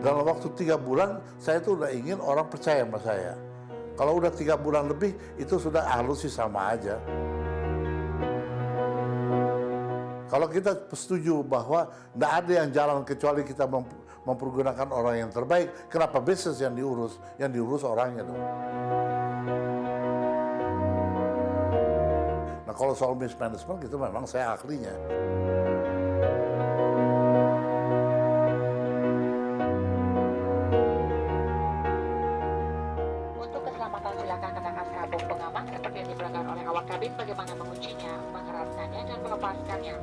dalam waktu 3 bulan saya tuh udah ingin orang percaya sama saya. Kalau udah 3 bulan lebih itu sudah halus sih sama aja. Kalau kita setuju bahwa tidak ada yang jalan kecuali kita mempergunakan orang yang terbaik, kenapa bisnis yang diurus? Yang diurus orangnya dong. Nah kalau soal mismanagement itu memang saya ahlinya. Untuk keselamatan silakan kenakan sabuk pengaman seperti yang diberikan oleh awak kabin bagaimana menguncinya, mengeraskannya, dan melepaskannya.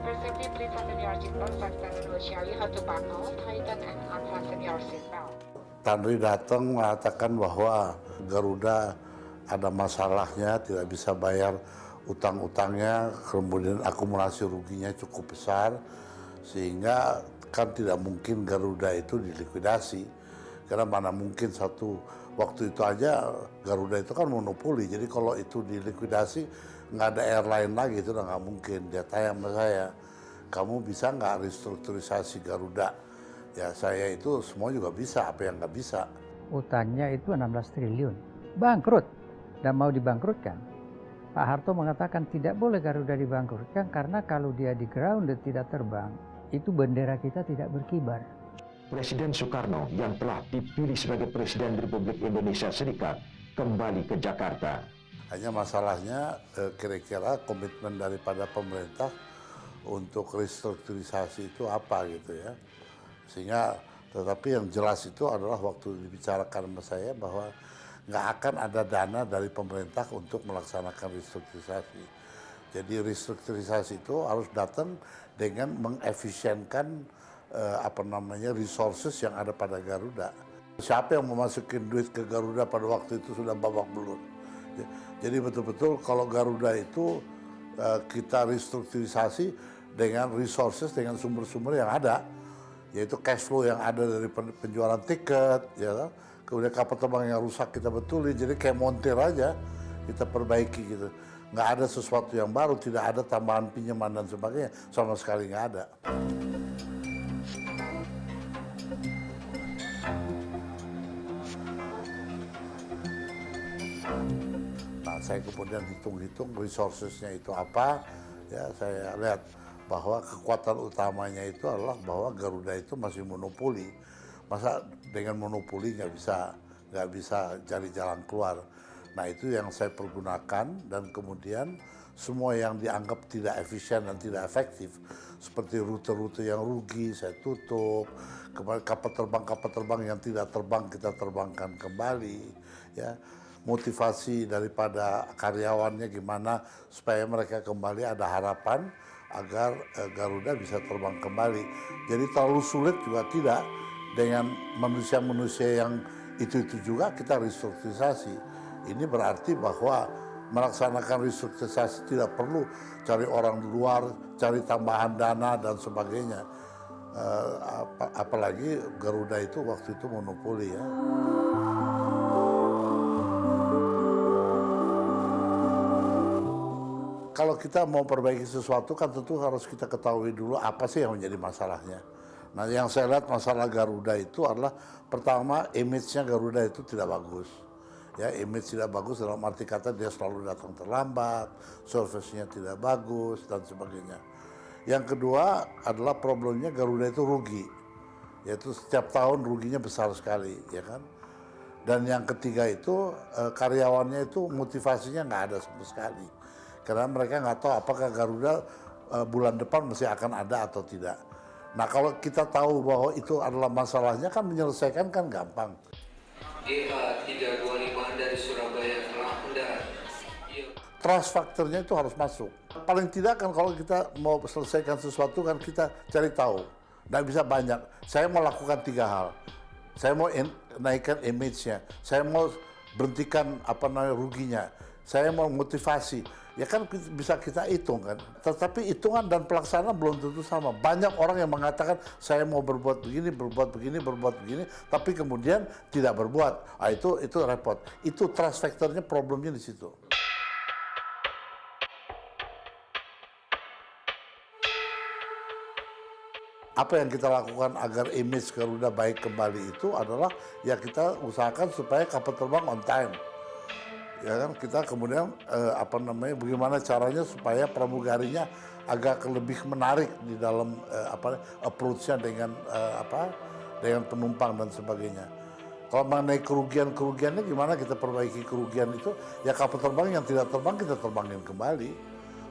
Persepsi please fasten your seatbelt. Fasten will show you how to buckle, tighten, and unfasten your seatbelt. Tanri datang mengatakan bahwa Garuda ada masalahnya, tidak bisa bayar utang-utangnya, kemudian akumulasi ruginya cukup besar, sehingga kan tidak mungkin Garuda itu dilikuidasi. Karena mana mungkin waktu itu aja Garuda itu kan monopoli, jadi kalau itu dilikuidasi nggak ada airline lagi, itu udah nggak mungkin. Dia tanya sama saya, kamu bisa nggak restrukturisasi Garuda? Ya saya itu semua juga bisa, apa yang nggak bisa. Utangnya itu 16 triliun, bangkrut dan mau dibangkrutkan. Pak Harto mengatakan tidak boleh Garuda dibangkrutkan karena kalau dia di grounded tidak terbang, itu bendera kita tidak berkibar. Presiden Soekarno yang telah dipilih sebagai Presiden Republik Indonesia Serikat kembali ke Jakarta. Hanya masalahnya kira-kira komitmen daripada pemerintah untuk restrukturisasi itu apa gitu ya. Sehingga tetapi yang jelas itu adalah waktu dibicarakan sama saya bahwa nggak akan ada dana dari pemerintah untuk melaksanakan restrukturisasi. Jadi restrukturisasi itu harus datang dengan mengefisienkan resources yang ada pada Garuda. Siapa yang memasukin duit ke Garuda pada waktu itu sudah babak belur. Jadi betul-betul kalau Garuda itu kita restrukturisasi dengan resources, dengan sumber-sumber yang ada, yaitu cash flow yang ada dari penjualan tiket, ya, kemudian kapal terbang yang rusak kita betulin, jadi kayak montir aja kita perbaiki gitu. Nggak ada sesuatu yang baru, tidak ada tambahan pinjaman dan sebagainya, sama sekali nggak ada. Nah, saya kemudian hitung-hitung resourcesnya itu apa, ya saya lihat bahwa kekuatan utamanya itu adalah bahwa Garuda itu masih monopoli. Masa dengan monopoli nggak bisa cari jalan keluar. Nah itu yang saya pergunakan dan kemudian semua yang dianggap tidak efisien dan tidak efektif seperti rute-rute yang rugi saya tutup, kapal terbang yang tidak terbang kita terbangkan kembali, ya. Motivasi daripada karyawannya gimana supaya mereka kembali ada harapan agar Garuda bisa terbang kembali. Jadi terlalu sulit juga tidak, dengan manusia-manusia yang itu juga kita restrukturisasi. Ini berarti bahwa melaksanakan restrukturisasi tidak perlu cari orang luar, cari tambahan dana dan sebagainya. Apalagi Garuda itu waktu itu monopoli ya. Kalau kita mau perbaiki sesuatu kan tentu harus kita ketahui dulu apa sih yang menjadi masalahnya. Nah yang saya lihat masalah Garuda itu adalah pertama image-nya Garuda itu tidak bagus. Ya image tidak bagus dalam arti kata dia selalu datang terlambat, service-nya tidak bagus dan sebagainya. Yang kedua adalah problemnya Garuda itu rugi. Yaitu setiap tahun ruginya besar sekali, ya kan. Dan yang ketiga itu karyawannya itu motivasinya nggak ada sama sekali. Karena mereka nggak tahu apakah Garuda bulan depan masih akan ada atau tidak. Nah kalau kita tahu bahwa itu adalah masalahnya kan menyelesaikan kan gampang. EA 325 dari Surabaya telah mendarat. Trust faktornya itu harus masuk. Paling tidak kan kalau kita mau selesaikan sesuatu kan kita cari tahu. Nggak bisa banyak. Saya mau lakukan 3 hal. Saya mau naikkan image-nya. Saya mau berhentikan ruginya. Saya mau motivasi. Ya kan bisa kita hitung kan. Tetapi hitungan dan pelaksanaan belum tentu sama. Banyak orang yang mengatakan saya mau berbuat begini, berbuat begini, tapi kemudian tidak berbuat. Ah, itu repot. Itu trust factor-nya problemnya di situ. apa yang kita lakukan agar image Garuda baik kembali itu adalah ya kita usahakan supaya kapal terbang on time. Ya kan, kita kemudian bagaimana caranya supaya pramugarinya agak lebih menarik di dalam approach-nya dengan dengan penumpang dan sebagainya. Kalau mengenai kerugiannya gimana kita perbaiki kerugian itu, ya kapal terbang yang tidak terbang kita terbangin kembali.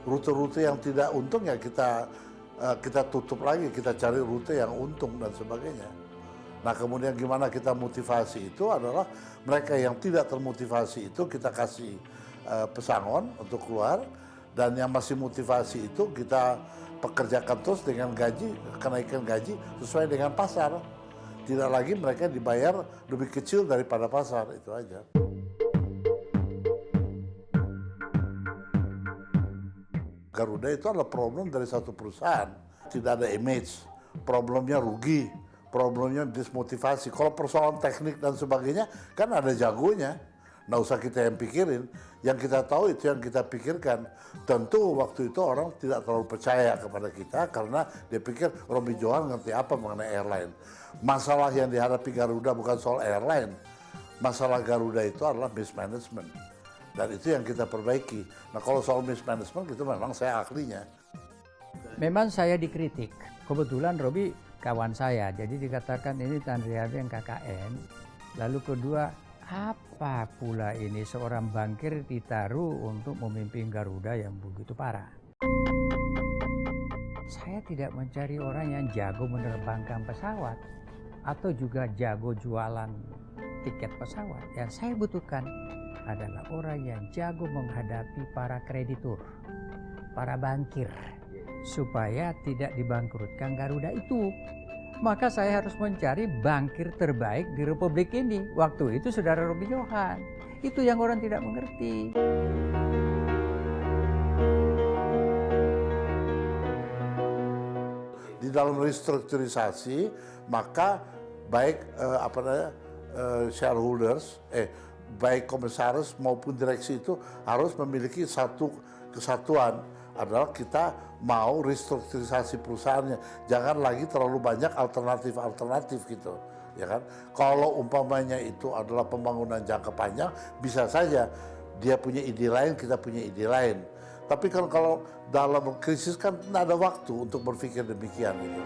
Rute-rute yang tidak untung ya kita tutup lagi, kita cari rute yang untung dan sebagainya. Nah kemudian gimana kita motivasi itu adalah mereka yang tidak termotivasi itu kita kasih pesangon untuk keluar, dan yang masih motivasi itu kita pekerjakan terus dengan kenaikan gaji sesuai dengan pasar. Tidak lagi mereka dibayar lebih kecil daripada pasar, itu aja. Garuda itu adalah problem dari satu perusahaan. Tidak ada image, problemnya rugi, problemnya dismotivasi. Kalau persoalan teknik dan sebagainya, kan ada jagonya. Nggak usah kita yang pikirin. Yang kita tahu itu yang kita pikirkan. Tentu waktu itu orang tidak terlalu percaya kepada kita karena dia pikir Robi Johan ngerti apa mengenai airline. Masalah yang dihadapi Garuda bukan soal airline. Masalah Garuda itu adalah mismanagement. Dan itu yang kita perbaiki. Nah kalau soal mismanagement itu memang saya ahlinya. Memang saya dikritik. Kebetulan Robi kawan saya, jadi dikatakan ini Tanriadi yang KKN. Lalu kedua, apa pula ini seorang bankir ditaruh untuk memimpin Garuda yang begitu parah. Saya tidak mencari orang yang jago menerbangkan pesawat atau juga jago jualan tiket pesawat. Yang saya butuhkan adalah orang yang jago menghadapi para kreditur, para bankir, supaya tidak dibangkrutkan Garuda itu. Maka saya harus mencari bankir terbaik di Republik ini. Waktu itu Saudara Robi Johan. Itu yang orang tidak mengerti. Di dalam restrukturisasi, maka baik shareholders, baik komisaris maupun direksi itu harus memiliki satu kesatuan, adalah kita mau restrukturisasi perusahaannya, jangan lagi terlalu banyak alternatif gitu, ya kan? Kalau umpamanya itu adalah pembangunan jangka panjang, bisa saja dia punya ide lain, kita punya ide lain. Tapi kan kalau dalam krisis kan tidak ada waktu untuk berpikir demikian gitu.